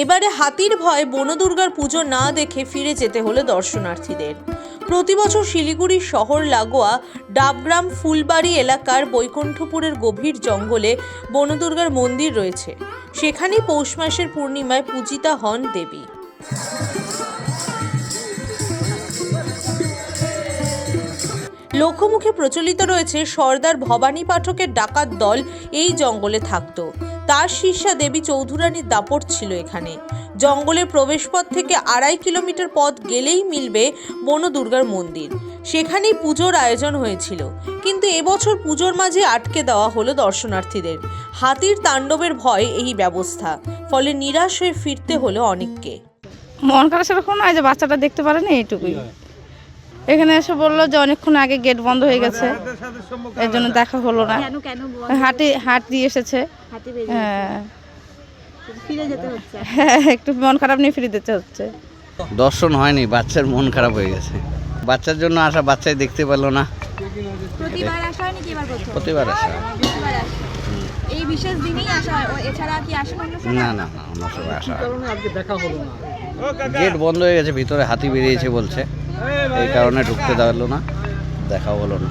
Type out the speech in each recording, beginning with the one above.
এবারে হাতির ভয় বনদুর্গার পুজো না দেখে ফিরে যেতে হলো দর্শনার্থীদের। প্রতি বছর শিলিগুড়ির শহর লাগোয়া ডাবগ্রাম ফুলবাড়ি এলাকার বৈকুণ্ঠপুরের গভীর জঙ্গলে বনদুর্গার মন্দির রয়েছে। সেখানেই পৌষ মাসের পূর্ণিমায় পূজিতা হন দেবী। লোকমুখে প্রচলিত রয়েছে সর্দার ভবানী পাঠকের ডাকাত দল এই জঙ্গলে থাকত। তার শিষ্যা দেবী চৌধুরানীর দাপট ছিল এখানে। জঙ্গলের প্রবেশপথ থেকে 2.5 কিলোমিটার পথ গেলেই মিলবে বনদুর্গার মন্দির। সেখানেই পুজোর আয়োজন হয়েছিল, কিন্তু এবছর পুজোর মাঝে আটকে দেওয়া হলো দর্শনার্থীদের। হাতির তাণ্ডবের ভয় এই ব্যবস্থা, ফলে নিরাশ হয়ে ফিরতে হলো অনেককে। মন খারাপ সেরকম নয় যে বাচ্চাটা দেখতে পারেনি, এইটুকুই। এখানে এসে বললো যে অনেকক্ষণ আগে গেট বন্ধ হয়ে গেছে, এর জন্য দেখা হলো না। হাতি এসেছে, হ্যাঁ, একটু মন খারাপ নিয়ে ফিরে যেতে হচ্ছে। দর্শন হয়নি, বাচ্চার মন খারাপ হয়ে গেছে। বাচ্চার জন্য আসা, বাচ্চাই দেখতে পেলো না। প্রতিবার আসা হয়নি কি এবার প্রথম? প্রতিবার আসা। এই বিশেষ দিনেই আসা হয়, এছাড়া কি আসেন অন্য সময়? না না না, অন্য সময় আসা। গেট বন্ধ হয়ে গেছে, ভিতরে হাতি বেরিয়েছে বলছে, এই কারণে ঢুকতে দেওয়া না, দেখাও হলো না।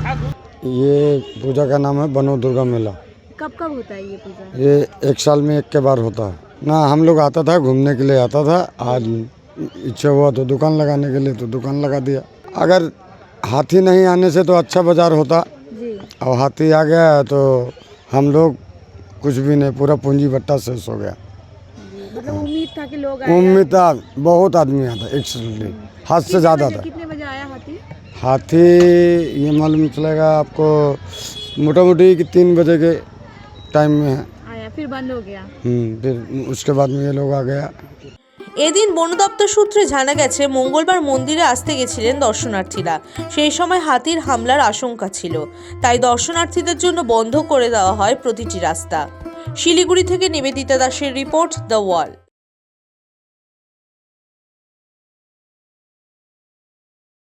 ये पूजा का नाम है बनो दुर्गा मेला। कब कब होता है ये पूजा? ये 1 साल में 1 के बार होता है ना। हम लोग आता था, घूमने के लिए आता था। आज इच्छा हुआ तो दुकान लगाने के लिए तो दुकान लगा दिया। अगर हाथी नहीं आने से तो अच्छा बाजार होता, जी। और हाथी आ गया तो हम लोग कुछ भी नहीं, पूरा पूंजी बट्टा शेष हो गया। मतलब उम्मीद था कि लोग उम्मीद था, बहुत आदमी आता, एक्चुअली हाथ से ज़्यादा था। कितने बजे आया हाथी? हाथी ये मालूम चलेगा आपको मोटा मोटी 3 बजे के टाइम में है। आया फिर बंद हो गया। फिर उसके बाद में ये लोग आ गया। এদিন বন দপ্তর সূত্রে জানা গেছে, মঙ্গলবার মন্দিরে আসতে গেছিলেন দর্শনার্থীরা। সেই সময় হাতির হামলার আশঙ্কা ছিল, তাই দর্শনার্থীদের জন্য বন্ধ করে দেওয়া হয় প্রতিটি রাস্তা। শিলিগুড়ি থেকে নিবেদিতা দাসের রিপোর্ট, দ্য ওয়াল।